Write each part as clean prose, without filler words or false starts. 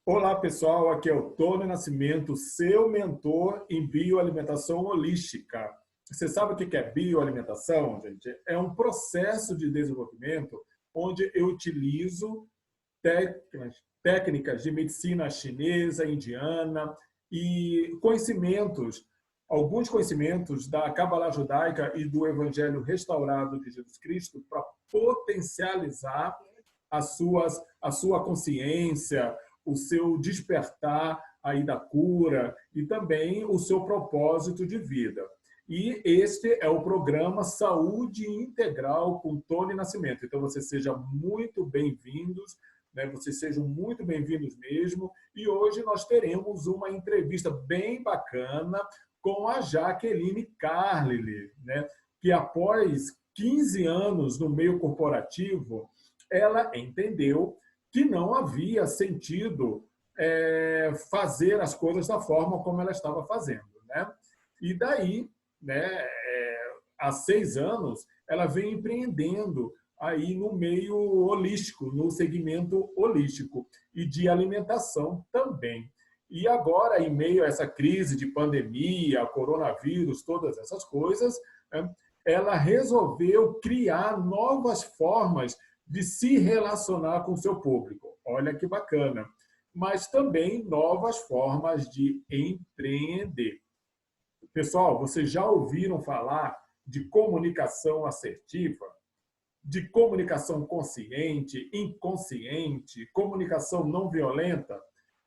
Olá, pessoal. Aqui é o Tony Nascimento, seu mentor em bioalimentação holística. Você sabe o que é bioalimentação, gente? É um processo de desenvolvimento onde eu utilizo técnicas de medicina chinesa, indiana e conhecimentos, alguns conhecimentos da Cabala Judaica e do Evangelho Restaurado de Jesus Cristo para potencializar a sua consciência, o seu despertar aí da cura e também o seu propósito de vida. E este é o programa Saúde Integral com Tony Nascimento. Então, vocês sejam muito bem-vindos, né? Vocês sejam muito bem-vindos mesmo. E hoje nós teremos uma entrevista bem bacana com a Jaqueline Carlile, né? Que após 15 anos no meio corporativo, ela entendeu que não havia sentido fazer as coisas da forma como ela estava fazendo, né? E daí, né, há 6 anos, ela vem empreendendo aí no meio holístico, no segmento holístico e de alimentação também. E agora, em meio a essa crise de pandemia, coronavírus, todas essas coisas, né, ela resolveu criar novas formas de se relacionar com o seu público. Olha que bacana. Mas também novas formas de empreender. Pessoal, vocês já ouviram falar de comunicação assertiva? De comunicação consciente, inconsciente, comunicação não violenta?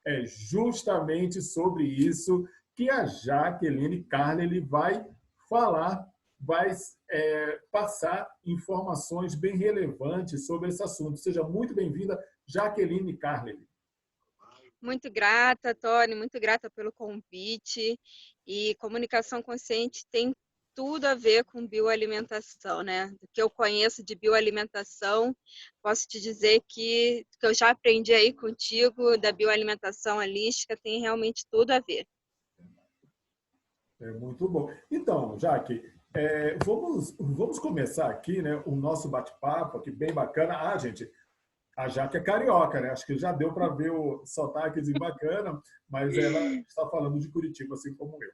É justamente sobre isso que a Jaqueline Carlile vai falar, vai passar informações bem relevantes sobre esse assunto. Seja muito bem-vinda, Jaqueline Carlile. Muito grata, Tony, muito grata pelo convite. E comunicação consciente tem tudo a ver com bioalimentação, né? Do que eu conheço de bioalimentação, posso te dizer que eu já aprendi aí contigo da bioalimentação holística tem realmente tudo a ver. É muito bom. Então, Jaque, vamos começar aqui, né, o nosso bate-papo aqui, bem bacana. Ah, gente, a Jaque é carioca, né? Acho que já deu para ver o sotaquezinho bacana, mas ela está falando de Curitiba, assim como eu.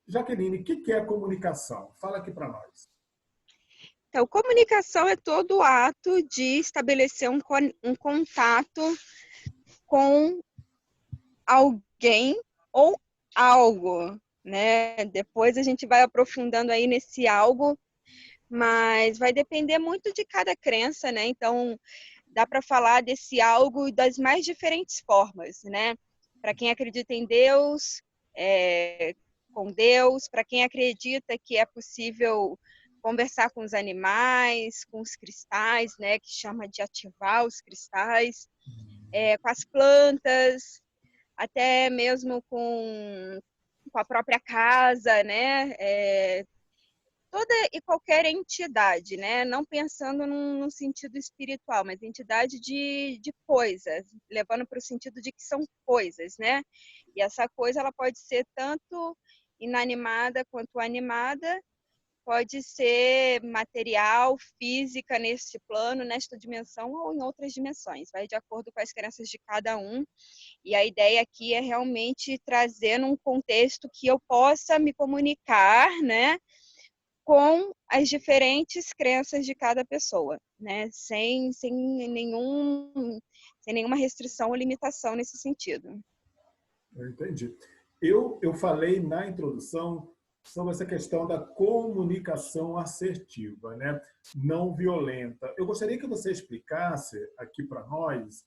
Jaqueline, o que é comunicação? Fala aqui para nós. Então, comunicação é todo o ato de estabelecer um contato com alguém ou algo, né? Depois a gente vai aprofundando aí nesse algo, mas vai depender muito de cada crença, né? Então, dá para falar desse algo das mais diferentes formas, né? Para quem acredita em Deus, com Deus, para quem acredita que é possível conversar com os animais, com os cristais, né? Que chama de ativar os cristais, com as plantas, até mesmo com a própria casa, né? Toda e qualquer entidade, né? Não pensando num sentido espiritual, mas entidade de coisas, levando para o sentido de que são coisas, né? E essa coisa ela pode ser tanto inanimada quanto animada, pode ser material, física neste plano, nesta dimensão ou em outras dimensões, vai de acordo com as crenças de cada um. E a ideia aqui é realmente trazer num contexto que eu possa me comunicar, né, com as diferentes crenças de cada pessoa, né, sem nenhuma restrição ou limitação nesse sentido. Eu entendi. Eu falei na introdução sobre essa questão da comunicação assertiva, né? Não violenta. Eu gostaria que você explicasse aqui para nós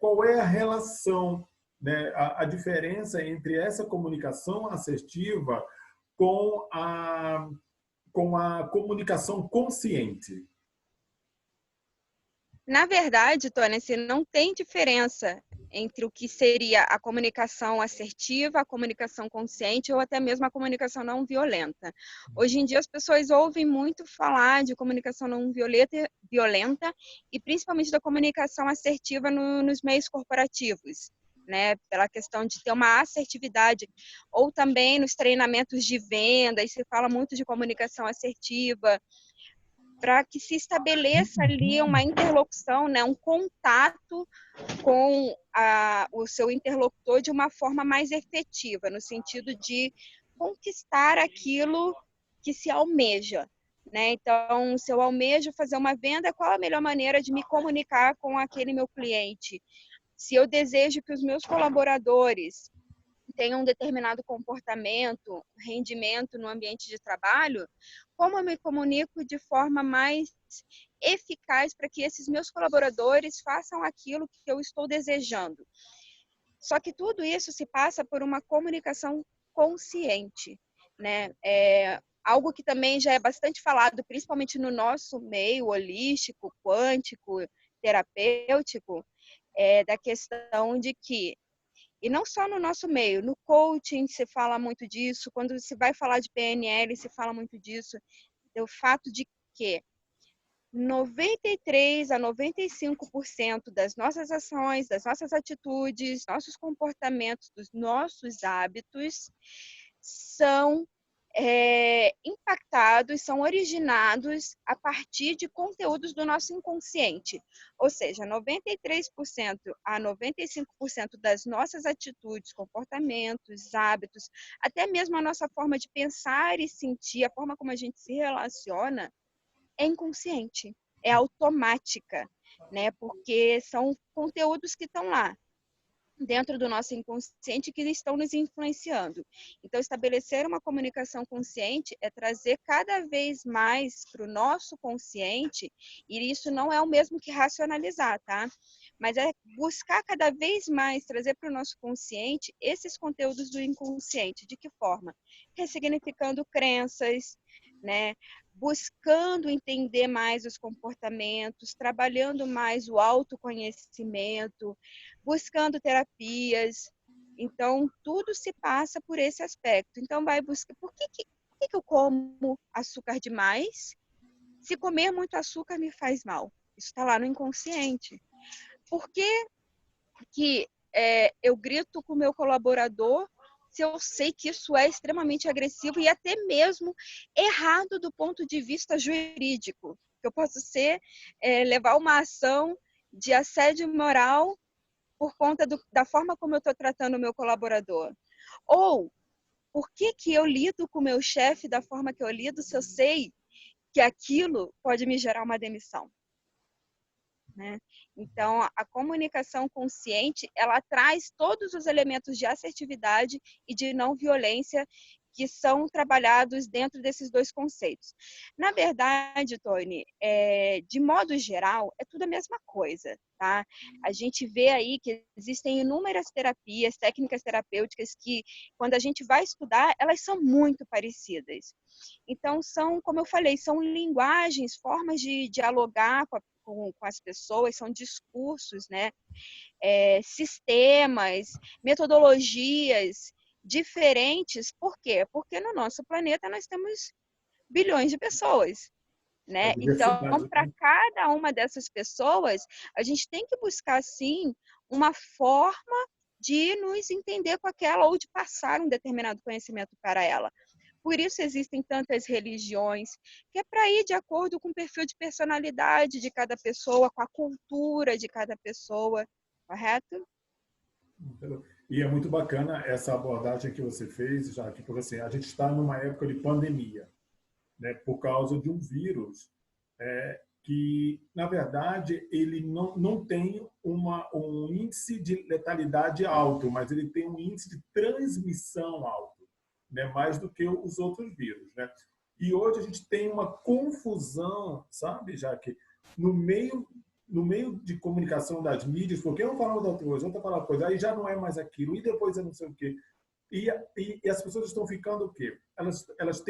qual é a relação, né, a diferença entre essa comunicação assertiva com com a comunicação consciente. Na verdade, Tônia, assim, não tem diferença entre o que seria a comunicação assertiva, a comunicação consciente ou até mesmo a comunicação não violenta. Hoje em dia as pessoas ouvem muito falar de comunicação não violenta e principalmente da comunicação assertiva nos meios corporativos, né? Pela questão de ter uma assertividade, ou também nos treinamentos de venda, e se fala muito de comunicação assertiva. para que se estabeleça ali uma interlocução, né, um contato com o seu interlocutor de uma forma mais efetiva, no sentido de conquistar aquilo que se almeja. Né? Então, se eu almejo fazer uma venda, qual a melhor maneira de me comunicar com aquele meu cliente? Se eu desejo que os meus colaboradores tenham um determinado comportamento, rendimento no ambiente de trabalho, como eu me comunico de forma mais eficaz para que esses meus colaboradores façam aquilo que eu estou desejando? Só que tudo isso se passa por uma comunicação consciente, né? Algo que também já é bastante falado, principalmente no nosso meio holístico, quântico, terapêutico, da questão de que, e não só no nosso meio, no coaching se fala muito disso, quando se vai falar de PNL se fala muito disso, o fato de que 93 a 95% das nossas ações, das nossas atitudes, nossos comportamentos, dos nossos hábitos são impactados, são originados a partir de conteúdos do nosso inconsciente. Ou seja, 93% a 95% das nossas atitudes, comportamentos, hábitos, até mesmo a nossa forma de pensar e sentir, a forma como a gente se relaciona, é inconsciente, é automática, né? Porque são conteúdos que estão lá dentro do nosso inconsciente que estão nos influenciando. Então, estabelecer uma comunicação consciente é trazer cada vez mais para o nosso consciente, e isso não é o mesmo que racionalizar, tá? Mas é buscar cada vez mais trazer para o nosso consciente esses conteúdos do inconsciente. De que forma? Ressignificando crenças, né? Buscando entender mais os comportamentos, trabalhando mais o autoconhecimento, buscando terapias. Então, tudo se passa por esse aspecto. Então, vai buscar. Por que eu como açúcar demais? Se comer muito açúcar me faz mal. Isso está lá no inconsciente. Por que eu grito com o meu colaborador se eu sei que isso é extremamente agressivo e até mesmo errado do ponto de vista jurídico? Eu posso levar uma ação de assédio moral por conta da forma como eu estou tratando o meu colaborador. Ou, por que eu lido com o meu chefe da forma que eu lido se eu sei que aquilo pode me gerar uma demissão? Né? Então, a comunicação consciente, ela traz todos os elementos de assertividade e de não violência que são trabalhados dentro desses dois conceitos. Na verdade, Tony, de modo geral, é tudo a mesma coisa, tá? A gente vê aí que existem inúmeras terapias, técnicas terapêuticas que, quando a gente vai estudar, elas são muito parecidas. Então, como eu falei, são linguagens, formas de dialogar com as pessoas, são discursos, né? Sistemas, metodologias diferentes. Por quê? Porque no nosso planeta nós temos bilhões de pessoas, A né? Então, diversidade, para né? cada uma dessas pessoas, a gente tem que buscar, sim, uma forma de nos entender com aquela ou de passar um determinado conhecimento para ela. Por isso existem tantas religiões, que é para ir de acordo com o perfil de personalidade de cada pessoa, com a cultura de cada pessoa, correto? E é muito bacana essa abordagem que você fez, já que porque assim, a gente está numa época de pandemia, né, por causa de um vírus que, na verdade, ele não tem um índice de letalidade alto, mas ele tem um índice de transmissão alto, né, mais do que os outros vírus. Né? E hoje a gente tem uma confusão, sabe, já que no meio de comunicação das mídias, porque um falando da outra coisa, outra fala coisa, aí já não é mais aquilo, e depois é não sei o quê. E as pessoas estão ficando o quê? Elas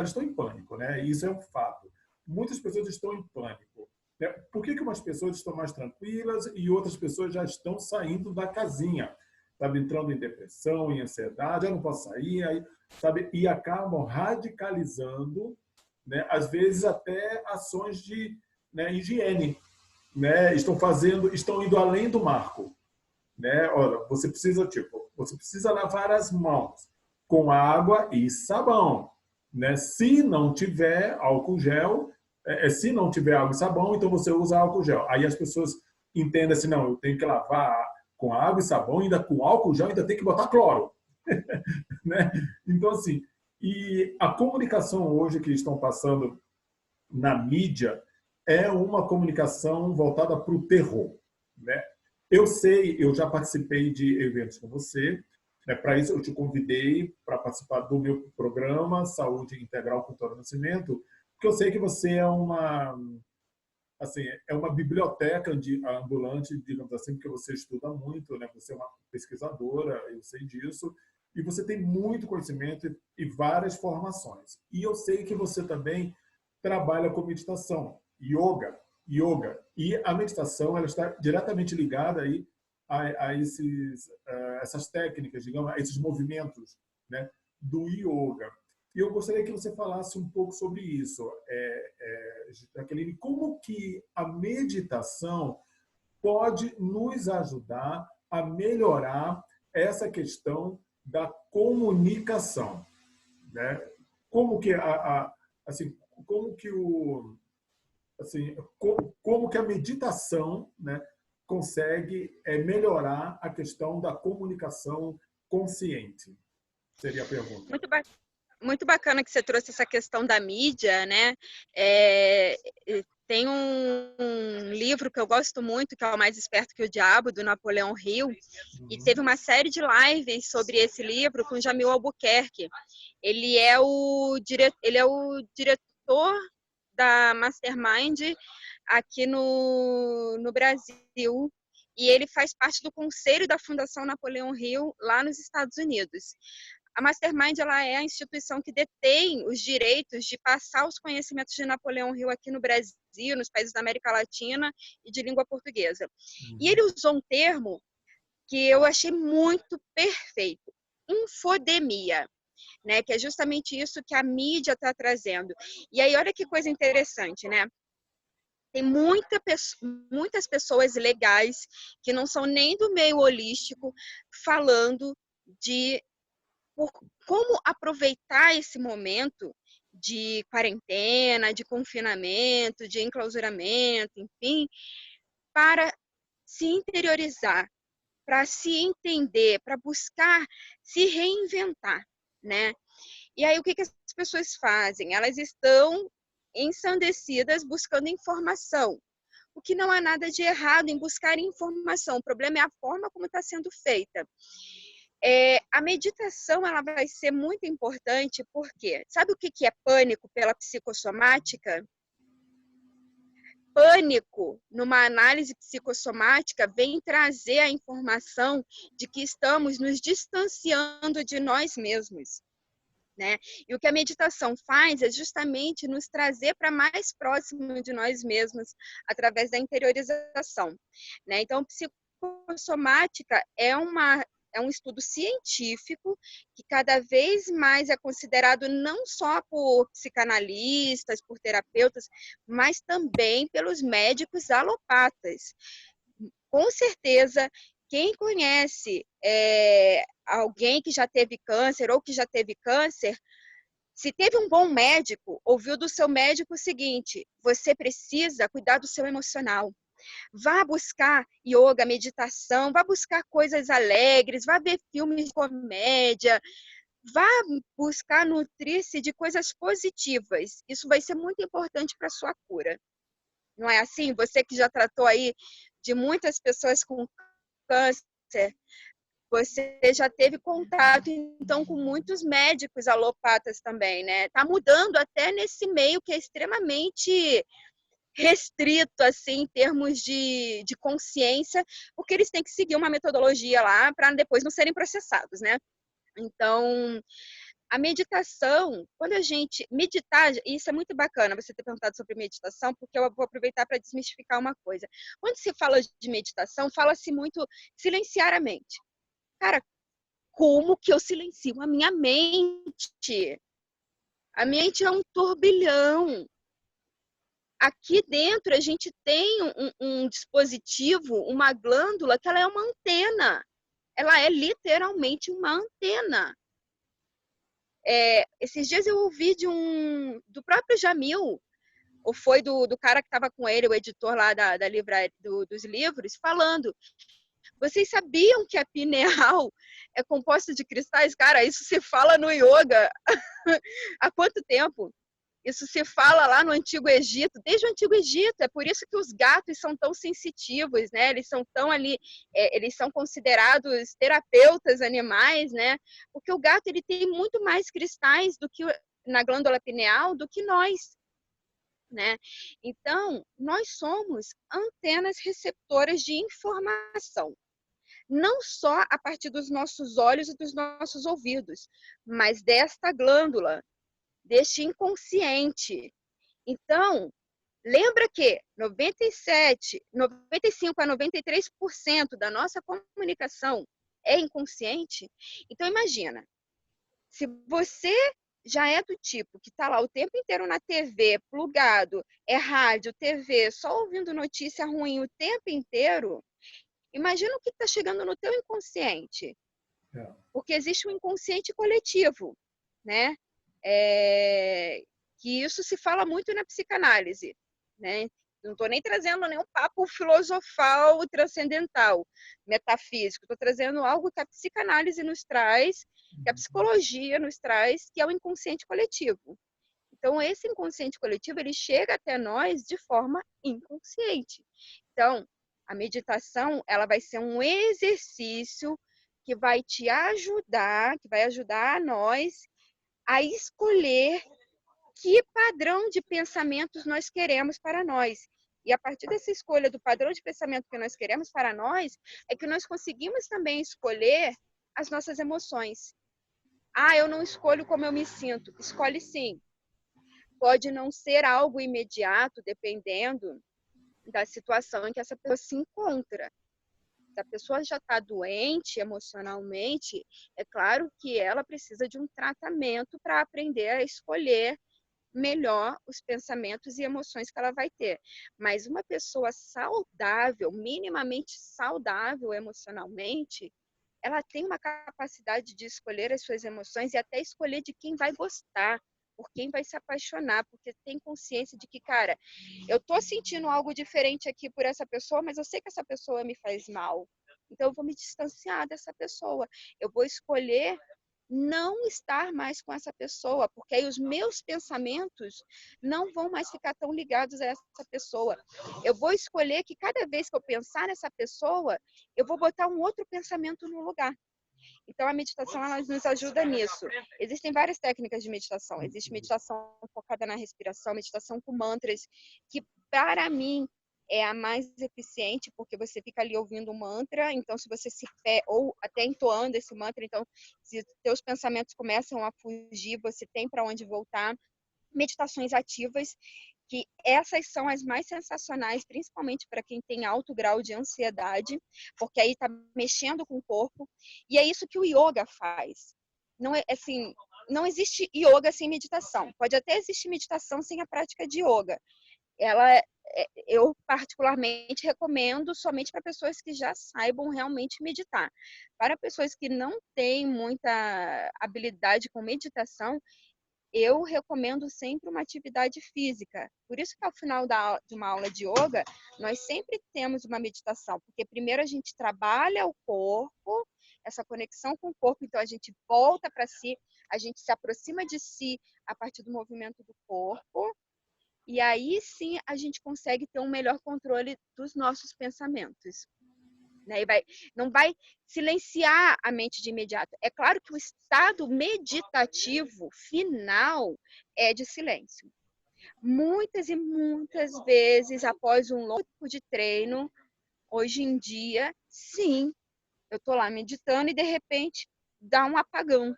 estão em pânico, né? E isso é um fato. Muitas pessoas estão em pânico. Né? Por que umas pessoas estão mais tranquilas e outras pessoas já estão saindo da casinha? Sabe, entrando em depressão, em ansiedade, eu não posso sair, aí, sabe? E acabam radicalizando, né? Às vezes até ações de, né, higiene, né? Estão indo além do marco, né? Olha, você precisa lavar as mãos com água e sabão, né? Se não tiver álcool gel, Se não tiver água e sabão, então você usa álcool gel. Aí as pessoas entendem assim, não, eu tenho que lavar com água e sabão, ainda com álcool gel, ainda tem que botar cloro. Né? Então, assim, e a comunicação hoje que estão passando na mídia é uma comunicação voltada para o terror. Né? Eu sei, eu já participei de eventos com você, né? Para isso eu te convidei para participar do meu programa Saúde Integral Cultura Nascimento, porque eu sei que você é uma, assim, é uma biblioteca ambulante, digamos assim, porque você estuda muito, né? Você é uma pesquisadora, eu sei disso, e você tem muito conhecimento e várias formações. E eu sei que você também trabalha com meditação, yoga. E a meditação ela está diretamente ligada aí essas técnicas, digamos, a esses movimentos, né, do yoga. E eu gostaria que você falasse um pouco sobre isso, Jaqueline, como que a meditação pode nos ajudar a melhorar essa questão da comunicação, né? Como que assim, como que assim, como que a meditação, né, consegue melhorar a questão da comunicação consciente? Seria a pergunta. Muito bacana que você trouxe essa questão da mídia, né? É, tem um livro que eu gosto muito, que é O Mais Esperto que o Diabo, do Napoleão Hill, e teve uma série de lives sobre esse livro com Jamil Albuquerque. Ele é o diretor da Mastermind aqui no Brasil, e ele faz parte do conselho da Fundação Napoleão Hill lá nos Estados Unidos. A Mastermind ela é a instituição que detém os direitos de passar os conhecimentos de Napoleão Hill aqui no Brasil, nos países da América Latina e de língua portuguesa. E ele usou um termo que eu achei muito perfeito, infodemia, né? Que é justamente isso que a mídia está trazendo. E aí, olha que coisa interessante, né? Tem muitas pessoas legais que não são nem do meio holístico falando de como aproveitar esse momento de quarentena, de confinamento, de enclausuramento, enfim, para se interiorizar, para se entender, para buscar se reinventar, né? E aí o que as pessoas fazem? Elas estão ensandecidas buscando informação. O que não há nada de errado em buscar informação. O problema é a forma como está sendo feita. A meditação ela vai ser muito importante porque sabe o que é pânico pela psicossomática? Pânico, numa análise psicossomática, vem trazer a informação de que estamos nos distanciando de nós mesmos. Né? E o que a meditação faz é justamente nos trazer para mais próximo de nós mesmos através da interiorização. Né? Então, psicossomática é um estudo científico que cada vez mais é considerado não só por psicanalistas, por terapeutas, mas também pelos médicos alopatas. Com certeza, quem conhece alguém que já teve câncer ou que já teve câncer, se teve um bom médico, ouviu do seu médico o seguinte: você precisa cuidar do seu emocional. Vá buscar yoga, meditação, vá buscar coisas alegres, vá ver filmes de comédia, vá buscar nutrir-se de coisas positivas. Isso vai ser muito importante para a sua cura. Não é assim? Você que já tratou aí de muitas pessoas com câncer, você já teve contato, então, com muitos médicos alopatas também, né? Tá mudando até nesse meio que é extremamente restrito, assim, em termos de consciência, porque eles têm que seguir uma metodologia lá para depois não serem processados, né? Então, a meditação, quando a gente meditar, isso é muito bacana você ter perguntado sobre meditação, porque eu vou aproveitar para desmistificar uma coisa. Quando se fala de meditação, fala-se muito silenciar a mente. Cara, como que eu silencio a minha mente? A mente é um turbilhão. Aqui dentro a gente tem um dispositivo, uma glândula, que ela é uma antena. Ela é literalmente uma antena. Esses dias eu ouvi do próprio Jamil, ou foi do cara que estava com ele, o editor lá da livraria, dos livros, falando. Vocês sabiam que a pineal é composta de cristais? Cara, isso se fala no yoga há quanto tempo? Isso se fala lá no Antigo Egito, desde o Antigo Egito. É por isso que os gatos são tão sensitivos, né? Eles são tão ali, eles são considerados terapeutas animais, né? Porque o gato ele tem muito mais cristais do que na glândula pineal do que nós, né? Então, nós somos antenas receptoras de informação, não só a partir dos nossos olhos e dos nossos ouvidos, mas desta glândula, deste inconsciente. Então, lembra que 95 a 93% da nossa comunicação é inconsciente? Então, imagina, se você já é do tipo que está lá o tempo inteiro na TV, plugado, é rádio, TV, só ouvindo notícia ruim o tempo inteiro, imagina o que está chegando no teu inconsciente. Porque existe um inconsciente coletivo, né? Que isso se fala muito na psicanálise, né? Não estou nem trazendo nenhum papo filosofal, transcendental, metafísico. Estou trazendo algo que a psicanálise nos traz, que a psicologia nos traz, que é o inconsciente coletivo. Então, esse inconsciente coletivo, ele chega até nós de forma inconsciente. Então, a meditação, ela vai ser um exercício que vai te ajudar, que vai ajudar nós a escolher que padrão de pensamentos nós queremos para nós. E a partir dessa escolha do padrão de pensamento que nós queremos para nós, é que nós conseguimos também escolher as nossas emoções. Ah, eu não escolho como eu me sinto. Escolhe sim. Pode não ser algo imediato, dependendo da situação em que essa pessoa se encontra. Se a pessoa já está doente emocionalmente, é claro que ela precisa de um tratamento para aprender a escolher melhor os pensamentos e emoções que ela vai ter. Mas uma pessoa saudável, minimamente saudável emocionalmente, ela tem uma capacidade de escolher as suas emoções e até escolher de quem vai gostar, por quem vai se apaixonar, porque tem consciência de que, cara, eu tô sentindo algo diferente aqui por essa pessoa, mas eu sei que essa pessoa me faz mal. Então eu vou me distanciar dessa pessoa. Eu vou escolher não estar mais com essa pessoa, porque aí os meus pensamentos não vão mais ficar tão ligados a essa pessoa. Eu vou escolher que cada vez que eu pensar nessa pessoa, eu vou botar um outro pensamento no lugar. Então, a meditação ela nos ajuda nisso. Existem várias técnicas de meditação. Existe meditação focada na respiração, meditação com mantras, que para mim é a mais eficiente, porque você fica ali ouvindo um mantra, então se você se ou até entoando esse mantra, então se teus pensamentos começam a fugir, você tem para onde voltar. Meditações ativas, que essas são as mais sensacionais, principalmente para quem tem alto grau de ansiedade, porque aí está mexendo com o corpo, e é isso que o yoga faz. Não é assim, não existe yoga sem meditação. Pode até existir meditação sem a prática de yoga. Eu particularmente recomendo somente para pessoas que já saibam realmente meditar. Para pessoas que não têm muita habilidade com meditação, eu recomendo sempre uma atividade física. Por isso que ao final de uma aula de yoga, nós sempre temos uma meditação, porque primeiro a gente trabalha o corpo, essa conexão com o corpo, então a gente volta para si, a gente se aproxima de si a partir do movimento do corpo, e aí sim a gente consegue ter um melhor controle dos nossos pensamentos. Né? Não vai silenciar a mente de imediato. É claro que o estado meditativo final é de silêncio. Muitas e muitas vezes, após um longo tempo de treino, hoje em dia, sim, eu estou lá meditando e de repente dá um apagão.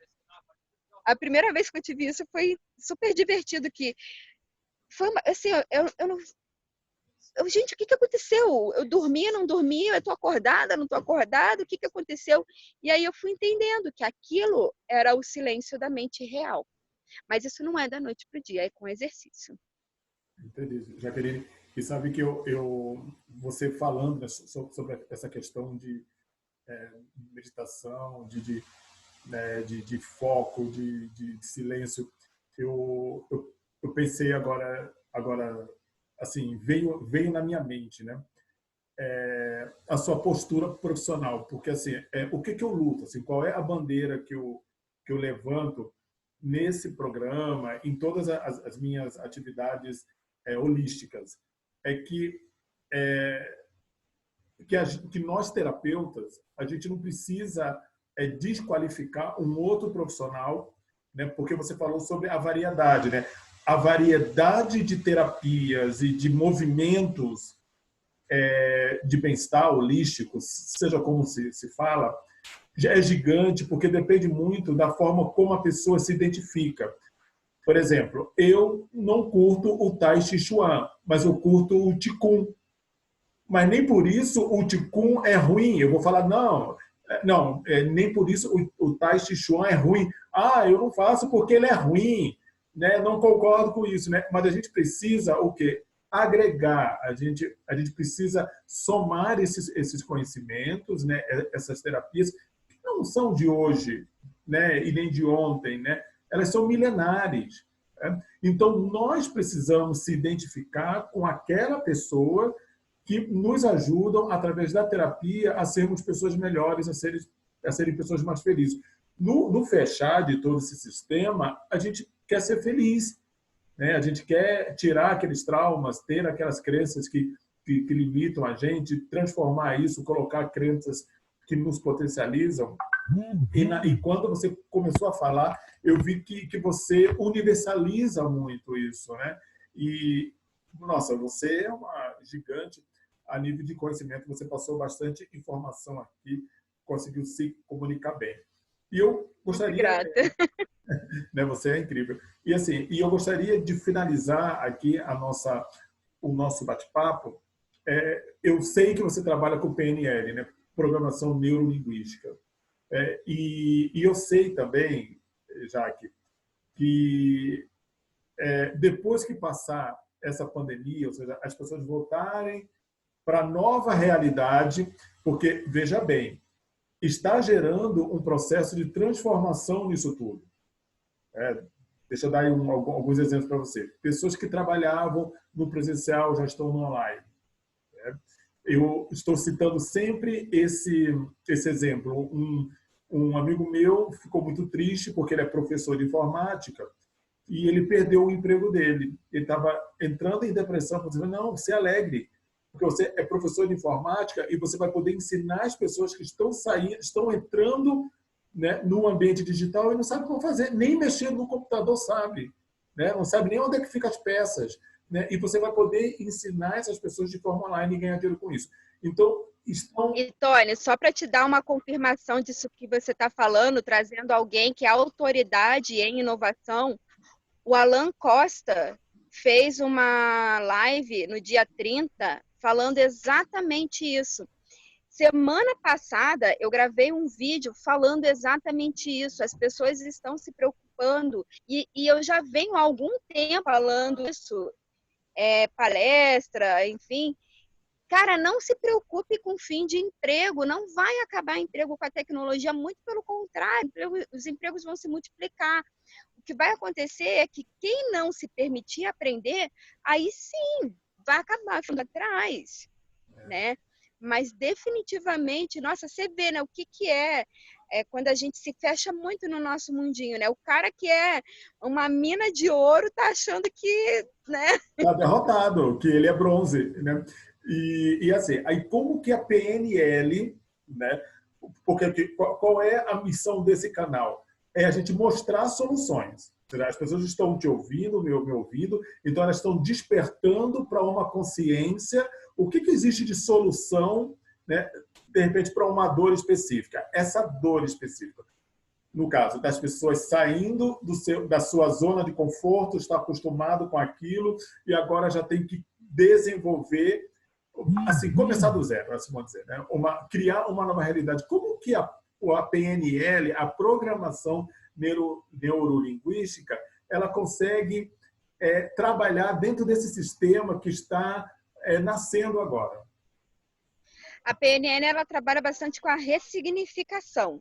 A primeira vez que eu tive isso foi super divertido, que foi assim, eu não gente, o que aconteceu? Eu dormi, não dormi, eu tô acordada, não tô acordada, o que aconteceu? E aí eu fui entendendo que aquilo era o silêncio da mente real. Mas isso não é da noite pro dia, é com exercício. Entendi, Jaqueline. E sabe que você falando, né, sobre essa questão de meditação, de foco, de silêncio, eu pensei agora assim, veio na minha mente, né? A sua postura profissional, porque assim, o que eu luto, assim, qual é a bandeira que eu levanto nesse programa, em todas as minhas atividades holísticas, é é, que nós terapeutas, a gente não precisa desqualificar um outro profissional, né? Porque você falou sobre a variedade, né? A variedade de terapias e de movimentos de bem-estar holístico, seja como se fala, já é gigante, porque depende muito da forma como a pessoa se identifica. Por exemplo, eu não curto o Tai Chi Chuan, mas eu curto o Qigong. Mas nem por isso o Qigong é ruim. Eu vou falar, não, nem por isso o Tai Chi Chuan é ruim. Ah, eu não faço porque ele é ruim. Né? Não concordo com isso. Né? Mas a gente precisa o quê? Agregar. A gente precisa somar esses conhecimentos, né? Essas terapias, que não são de hoje, né? E nem de ontem. Né? Elas são milenares. Né? Então, nós precisamos se identificar com aquela pessoa que nos ajudam, através da terapia, a sermos pessoas melhores, a serem pessoas mais felizes. No fechar de todo esse sistema, a gente quer ser feliz, né? A gente quer tirar aqueles traumas, ter aquelas crenças que limitam a gente, transformar isso, colocar crenças que nos potencializam. E quando você começou a falar, eu vi que você universaliza muito isso, né? E, nossa, você é uma gigante a nível de conhecimento, você passou bastante informação aqui, conseguiu se comunicar bem. E eu gostaria... Grata. Né, você é incrível. E assim, eu gostaria de finalizar aqui o nosso bate-papo. Eu sei que você trabalha com PNL, né? Programação Neurolinguística. E eu sei também, Jaque, que depois que passar essa pandemia, ou seja, as pessoas voltarem para a nova realidade, porque, veja bem, está gerando um processo de transformação nisso tudo. Deixa eu dar aí alguns exemplos para você. Pessoas que trabalhavam no presencial já estão no online. Eu estou citando sempre esse exemplo. Um amigo meu ficou muito triste porque ele é professor de informática e ele perdeu o emprego dele. Ele estava entrando em depressão, dizendo, não, se alegre, porque você é professor de informática e você vai poder ensinar as pessoas que estão saindo, estão entrando, né, no ambiente digital e não sabe como fazer, nem mexer no computador sabe, né? Não sabe nem onde é que ficam as peças, né? E você vai poder ensinar essas pessoas de forma online e ganhar dinheiro com isso. Então, E, Tony, só para te dar uma confirmação disso que você está falando, trazendo alguém que é autoridade em inovação, o Alan Costa fez uma live no dia 30 falando exatamente isso. Semana passada, eu gravei um vídeo falando exatamente isso. As pessoas estão se preocupando. E eu já venho há algum tempo falando isso, palestra, enfim. Cara, não se preocupe com o fim de emprego. Não vai acabar emprego com a tecnologia. Muito pelo contrário, os empregos vão se multiplicar. O que vai acontecer é que quem não se permitir aprender, aí sim, vai acabar ficando atrás, né? Mas definitivamente, nossa, você vê, né, o que é quando a gente se fecha muito no nosso mundinho, né? O cara que é uma mina de ouro tá achando que, né? Tá derrotado, que ele é bronze, né? E assim, aí como que a PNL, né? Porque qual é a missão desse canal? É a gente mostrar soluções. As pessoas estão te ouvindo, me ouvindo, então elas estão despertando para uma consciência. O que existe de solução, né? De repente, para uma dor específica? Essa dor específica, no caso das pessoas saindo da sua zona de conforto, está acostumado com aquilo e agora já tem que desenvolver, assim, começar do zero, assim vamos dizer, né? Criar uma nova realidade. Como que a PNL, a programação neurolinguística, ela consegue trabalhar dentro desse sistema que está nascendo agora? A PNL, ela trabalha bastante com a ressignificação,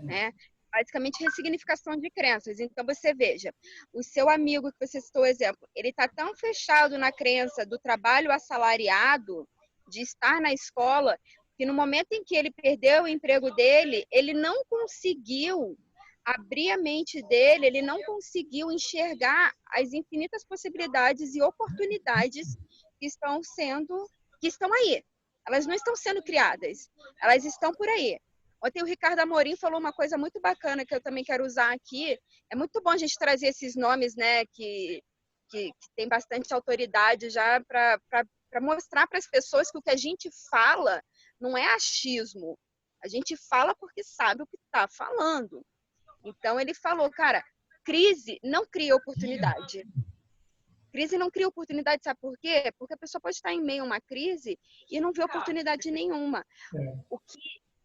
né? basicamente ressignificação de crenças. Então, você veja, o seu amigo que você citou o exemplo, ele está tão fechado na crença do trabalho assalariado, de estar na escola, que no momento em que ele perdeu o emprego dele, ele não conseguiu abrir a mente dele, ele não conseguiu enxergar as infinitas possibilidades e oportunidades que estão aí. Elas não estão sendo criadas, elas estão por aí. Ontem o Ricardo Amorim falou uma coisa muito bacana que eu também quero usar aqui. É muito bom a gente trazer esses nomes, né, que tem bastante autoridade já para mostrar para as pessoas que o que a gente fala não é achismo. A gente fala porque sabe o que está falando. Então ele falou, cara, crise não cria oportunidade. Crise não cria oportunidade, sabe por quê? Porque a pessoa pode estar em meio a uma crise e não vê oportunidade nenhuma. O que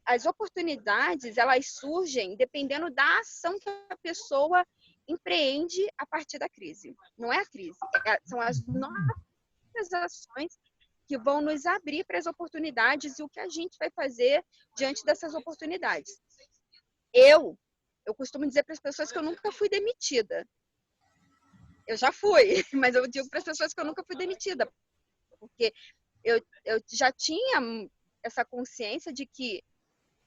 as oportunidades, elas surgem dependendo da ação que a pessoa empreende a partir da crise. Não é a crise, são as nossas ações que vão nos abrir para as oportunidades e o que a gente vai fazer diante dessas oportunidades. Eu costumo dizer para as pessoas que eu nunca fui demitida. Eu já fui, mas eu digo para as pessoas que eu nunca fui demitida, porque eu já tinha essa consciência de que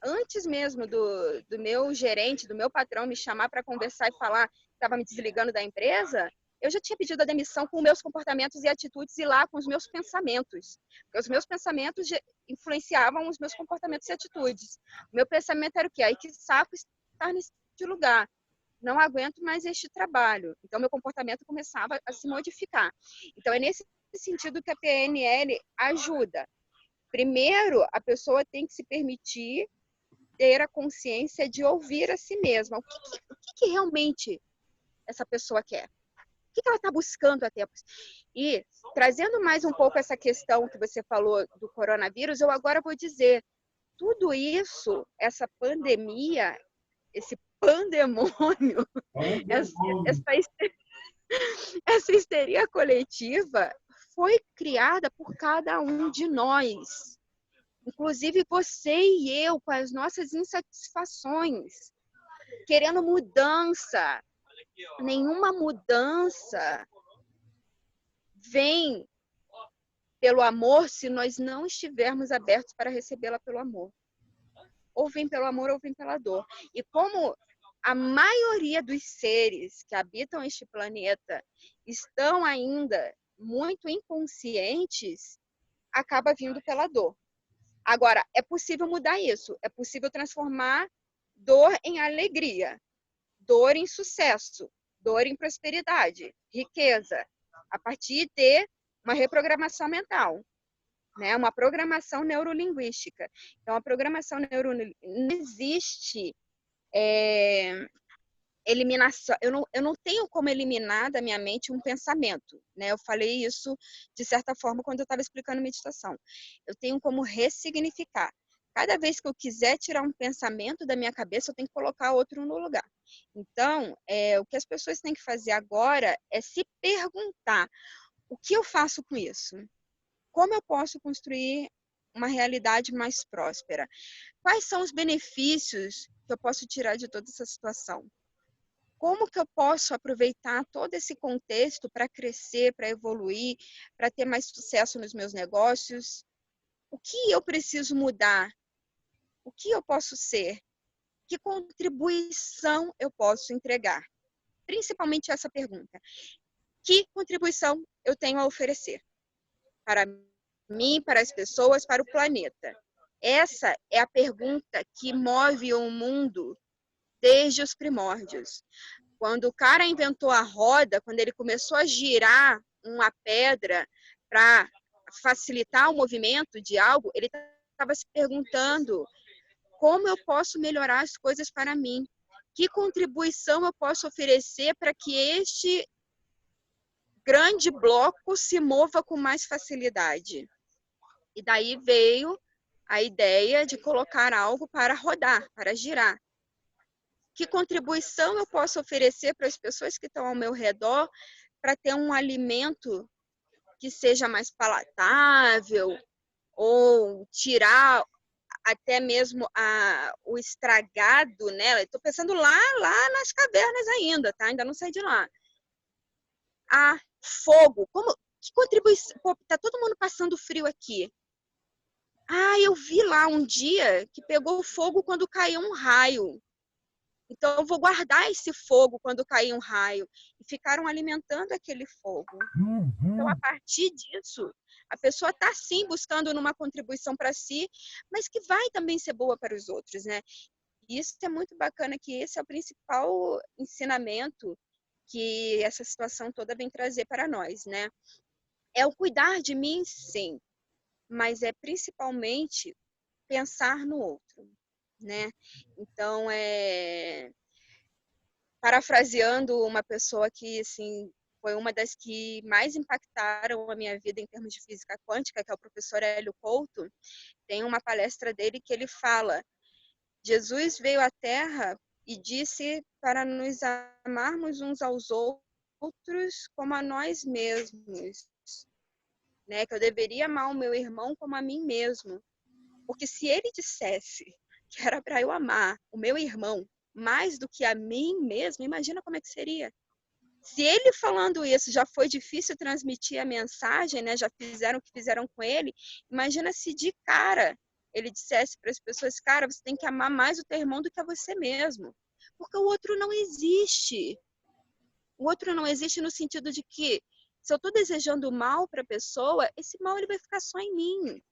antes mesmo do meu gerente, do meu patrão me chamar para conversar e falar que estava me desligando da empresa, eu já tinha pedido a demissão com meus comportamentos e atitudes e lá com os meus pensamentos. Porque os meus pensamentos influenciavam os meus comportamentos e atitudes. O meu pensamento era o quê? Ai, que saco estar nesse lugar. Não aguento mais este trabalho. Então, meu comportamento começava a se modificar. Então, é nesse sentido que a PNL ajuda. Primeiro, a pessoa tem que se permitir ter a consciência de ouvir a si mesma. O que realmente essa pessoa quer? O que ela está buscando até? E, trazendo mais um pouco essa questão que você falou do coronavírus, eu agora vou dizer, tudo isso, essa pandemia, esse pandemônio, essa histeria coletiva foi criada por cada um de nós. Inclusive você e eu, com as nossas insatisfações, querendo mudança. Nenhuma mudança vem pelo amor se nós não estivermos abertos para recebê-la pelo amor. Ou vem pelo amor ou vem pela dor. E como a maioria dos seres que habitam este planeta estão ainda muito inconscientes, acaba vindo pela dor. Agora, é possível mudar isso. É possível transformar dor em alegria, dor em sucesso, dor em prosperidade, riqueza, a partir de uma reprogramação mental, né? Uma programação neurolinguística. Então, a programação neurolinguística não existe eliminação. Eu não tenho como eliminar da minha mente um pensamento, né? Eu falei isso de certa forma quando eu estava explicando meditação. Eu tenho como ressignificar. Cada vez que eu quiser tirar um pensamento da minha cabeça, eu tenho que colocar outro no lugar. Então, o que as pessoas têm que fazer agora é se perguntar: o que eu faço com isso? Como eu posso construir uma realidade mais próspera? Quais são os benefícios que eu posso tirar de toda essa situação? Como que eu posso aproveitar todo esse contexto para crescer, para evoluir, para ter mais sucesso nos meus negócios? O que eu preciso mudar? O que eu posso ser? Que contribuição eu posso entregar? Principalmente essa pergunta. Que contribuição eu tenho a oferecer? Para mim, para as pessoas, para o planeta? Essa é a pergunta que move o mundo desde os primórdios. Quando o cara inventou a roda, quando ele começou a girar uma pedra para facilitar o movimento de algo, ele estava se perguntando: como eu posso melhorar as coisas para mim? Que contribuição eu posso oferecer para que este grande bloco se mova com mais facilidade? E daí veio a ideia de colocar algo para rodar, para girar. Que contribuição eu posso oferecer para as pessoas que estão ao meu redor para ter um alimento que seja mais palatável ou tirar até mesmo o estragado, né? Estou pensando lá nas cavernas ainda, tá? Ainda não saí de lá. Fogo, que contribuição? Pô, tá todo mundo passando frio aqui. Eu vi lá um dia que pegou fogo quando caiu um raio. Então, eu vou guardar esse fogo quando cair um raio. E ficaram alimentando aquele fogo. Então, a partir disso, a pessoa está, sim, buscando uma contribuição para si, mas que vai também ser boa para os outros, né? E isso é muito bacana, que esse é o principal ensinamento que essa situação toda vem trazer para nós, né? É o cuidar de mim, sim, mas é principalmente pensar no outro, né? Então, parafraseando uma pessoa que, assim, foi uma das que mais impactaram a minha vida em termos de física quântica, que é o professor Hélio Couto, tem uma palestra dele que ele fala: Jesus veio à Terra e disse para nos amarmos uns aos outros como a nós mesmos, né? Que eu deveria amar o meu irmão como a mim mesmo. Porque se ele dissesse que era para eu amar o meu irmão mais do que a mim mesmo, imagina como é que seria. Se ele falando isso já foi difícil transmitir a mensagem, né? Já fizeram o que fizeram com ele, imagina se de cara ele dissesse para as pessoas: cara, você tem que amar mais o teu irmão do que a você mesmo. Porque o outro não existe. O outro não existe no sentido de que, se eu estou desejando mal para a pessoa, esse mal ele vai ficar só em mim.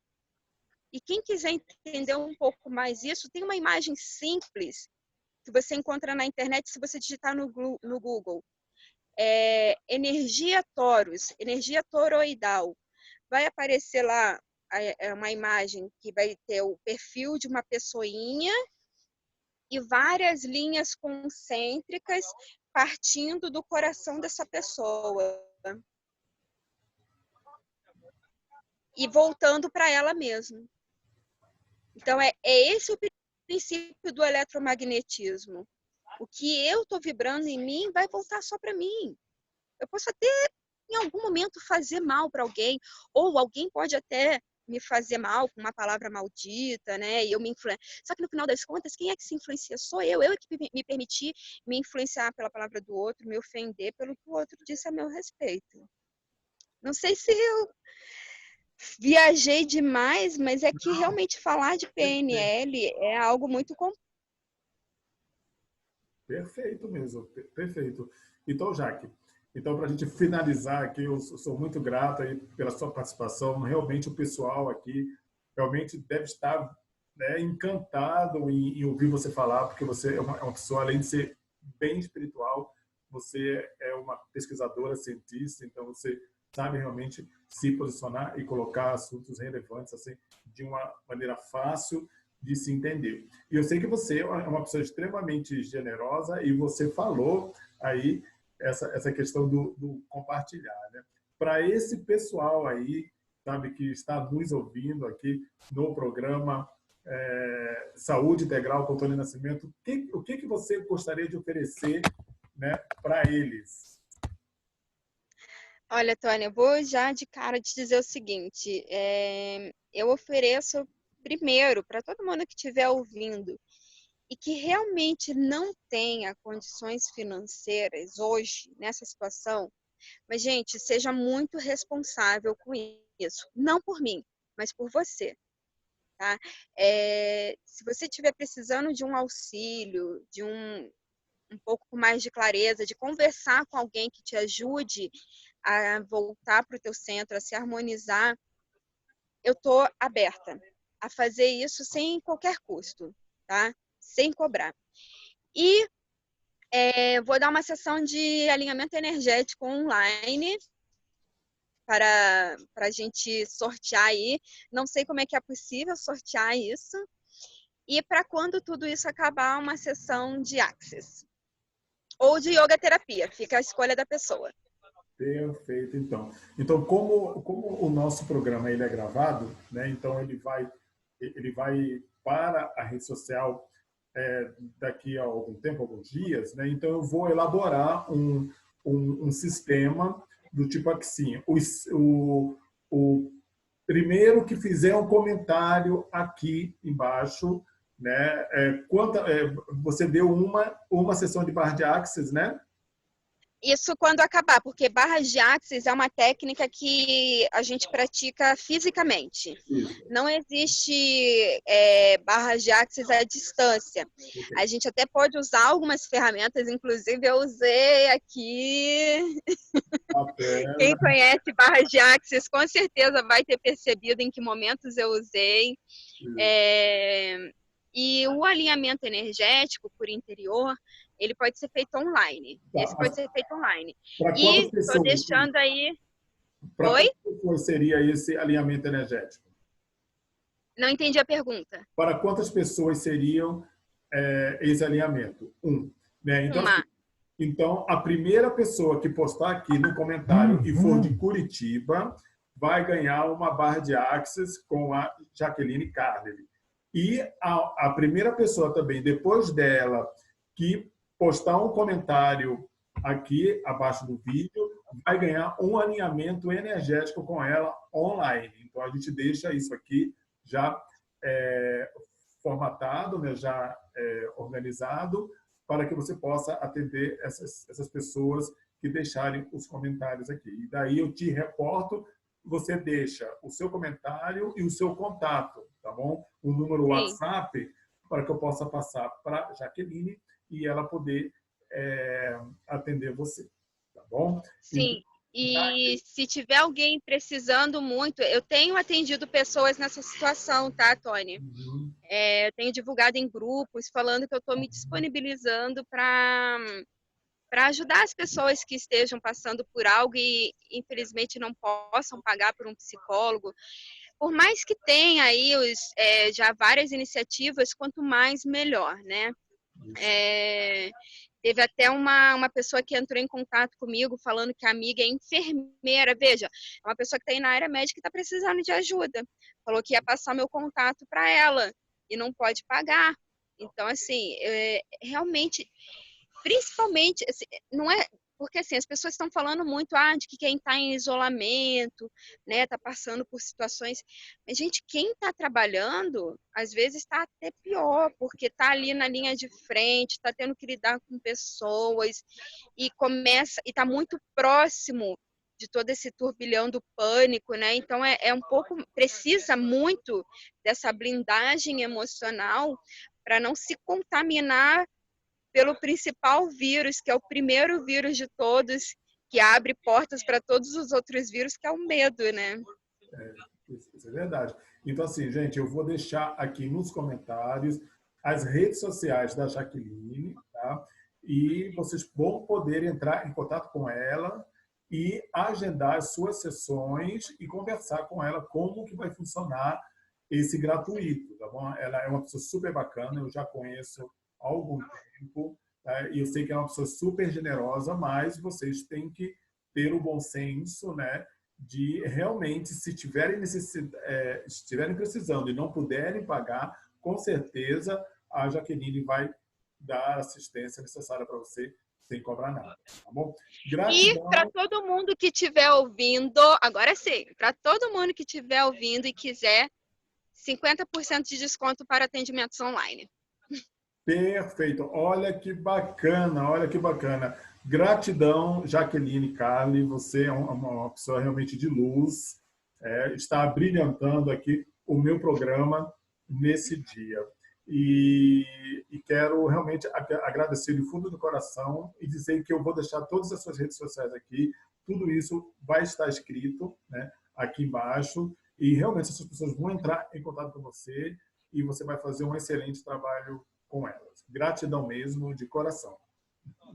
E quem quiser entender um pouco mais isso, tem uma imagem simples que você encontra na internet se você digitar no Google. Energia torus, energia toroidal. Vai aparecer lá uma imagem que vai ter o perfil de uma pessoinha e várias linhas concêntricas partindo do coração dessa pessoa e voltando para ela mesma. Então, é esse o princípio do eletromagnetismo. O que eu estou vibrando em mim vai voltar só para mim. Eu posso até, em algum momento, fazer mal para alguém, ou alguém pode até me fazer mal com uma palavra maldita, né? E eu me influencio. Só que no final das contas, quem é que se influencia? Sou eu. Eu é que me permiti me influenciar pela palavra do outro, me ofender pelo que o outro disse a meu respeito. Não sei se eu viajei demais, mas é que realmente falar de PNL é algo muito complexo. Perfeito mesmo, perfeito. Então, Jaque, então, para a gente finalizar aqui, eu sou muito grato aí pela sua participação. Realmente, o pessoal aqui realmente deve estar, né, encantado em ouvir você falar, porque você é uma pessoa, além de ser bem espiritual, você é uma pesquisadora, cientista, então você sabe realmente se posicionar e colocar assuntos relevantes assim de uma maneira fácil de se entender. E eu sei que você é uma pessoa extremamente generosa e você falou aí essa questão do compartilhar, né? Para esse pessoal aí, sabe, que está nos ouvindo aqui no programa Saúde Integral com Tony Nascimento, o que você gostaria de oferecer, né, para eles? Olha, Tônia, eu vou já de cara te dizer o seguinte: eu ofereço primeiro para todo mundo que estiver ouvindo e que realmente não tenha condições financeiras hoje, nessa situação, mas, gente, seja muito responsável com isso. Não por mim, mas por você, tá? Se você estiver precisando de um auxílio, de um pouco mais de clareza, de conversar com alguém que te ajude a voltar para o teu centro, a se harmonizar, eu estou aberta a fazer isso sem qualquer custo, tá? Sem cobrar. E vou dar uma sessão de alinhamento energético online para a gente sortear aí. Não sei como é que é possível sortear isso. E para quando tudo isso acabar, uma sessão de Access. Ou de yoga terapia, fica a escolha da pessoa. Perfeito, então. Então, como o nosso programa ele é gravado, né? Então ele vai para a rede social daqui a algum tempo, alguns dias, né? Então eu vou elaborar um sistema do tipo assim, o primeiro que fizer um comentário aqui embaixo, né? Você deu uma sessão de barra de axis, né? Isso quando acabar, porque barra de axis é uma técnica que a gente pratica fisicamente. Isso. Não existe barra de axis à distância. A gente até pode usar algumas ferramentas, inclusive eu usei aqui. Quem conhece barra de axis com certeza vai ter percebido em que momentos eu usei. E o alinhamento energético por interior, ele pode ser feito online. Tá. Esse pode ser feito online. Para E quantas pessoas? estou deixando aí... Para Oi? quantas pessoas seria esse alinhamento energético? Não entendi a pergunta. Para quantas pessoas seriam esse alinhamento? Né? Então, a primeira pessoa que postar aqui no comentário e for de Curitiba vai ganhar uma barra de axis com a Jaqueline Carli. E a primeira pessoa também, depois dela, que postar um comentário aqui abaixo do vídeo, vai ganhar um alinhamento energético com ela online. Então, a gente deixa isso aqui já formatado, né, já organizado, para que você possa atender essas pessoas que deixarem os comentários aqui. E daí eu te reporto, você deixa o seu comentário e o seu contato, tá bom? O número WhatsApp, para que eu possa passar para a Jaqueline e ela poder atender você, tá bom? Sim. E se tiver alguém precisando muito, eu tenho atendido pessoas nessa situação, tá, Tony? Eu tenho divulgado em grupos, falando que eu estou me disponibilizando para ajudar as pessoas que estejam passando por algo e, infelizmente, não possam pagar por um psicólogo. Por mais que tenha aí já várias iniciativas, quanto mais, melhor, né? Teve até uma pessoa que entrou em contato comigo falando que a amiga é enfermeira. Veja, é uma pessoa que está aí na área médica e está precisando de ajuda. Falou que ia passar meu contato para ela e não pode pagar. Então, assim, realmente, principalmente, assim, não é... Porque, assim, as pessoas estão falando muito de que quem está em isolamento, né, está passando por situações... Mas, gente, quem está trabalhando, às vezes está até pior, porque está ali na linha de frente, está tendo que lidar com pessoas e está muito próximo de todo esse turbilhão do pânico, né? Então, um pouco... Precisa muito dessa blindagem emocional para não se contaminar pelo principal vírus, que é o primeiro vírus de todos, que abre portas para todos os outros vírus, que é o medo, né? Isso é verdade. Então, assim, gente, eu vou deixar aqui nos comentários as redes sociais da Jaqueline, tá? E vocês vão poder entrar em contato com ela e agendar as suas sessões e conversar com ela como que vai funcionar esse gratuito, tá bom? Ela é uma pessoa super bacana, eu já conheço há algum tempo, tá? E eu sei que é uma pessoa super generosa, mas vocês têm que ter o bom senso, né, de realmente, se estiverem precisando e não puderem pagar, com certeza a Jaqueline vai dar a assistência necessária para você sem cobrar nada, tá bom? Gratidão. E para todo mundo que estiver ouvindo, agora sim, para todo mundo que estiver ouvindo e quiser, 50% de desconto para atendimentos online. Perfeito. Olha que bacana, olha que bacana. Gratidão, Jaqueline Carli, você é uma pessoa realmente de luz, está brilhantando aqui o meu programa nesse dia. E quero realmente agradecer do fundo do coração e dizer que eu vou deixar todas as suas redes sociais aqui, tudo isso vai estar escrito, né, aqui embaixo, e realmente essas pessoas vão entrar em contato com você e você vai fazer um excelente trabalho com elas. Gratidão mesmo, de coração.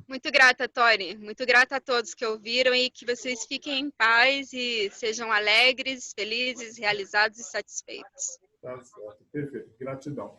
Muito grata, Tony. Muito grata a todos que ouviram e que vocês fiquem em paz e sejam alegres, felizes, realizados e satisfeitos. Tá certo, perfeito. Gratidão.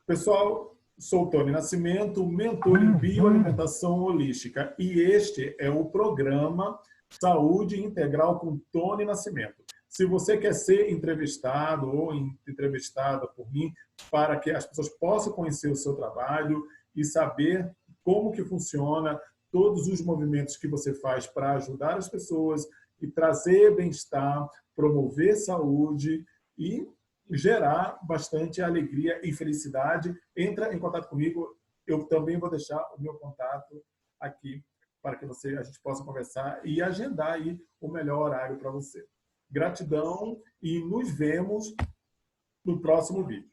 Pessoal, sou Tony Nascimento, mentor em bioalimentação holística, e este é o programa Saúde Integral com Tony Nascimento. Se você quer ser entrevistado ou entrevistada por mim, para que as pessoas possam conhecer o seu trabalho e saber como que funciona todos os movimentos que você faz para ajudar as pessoas e trazer bem-estar, promover saúde e gerar bastante alegria e felicidade. Entra em contato comigo. Eu também vou deixar o meu contato aqui para que a gente possa conversar e agendar aí o melhor horário para você. Gratidão e nos vemos no próximo vídeo.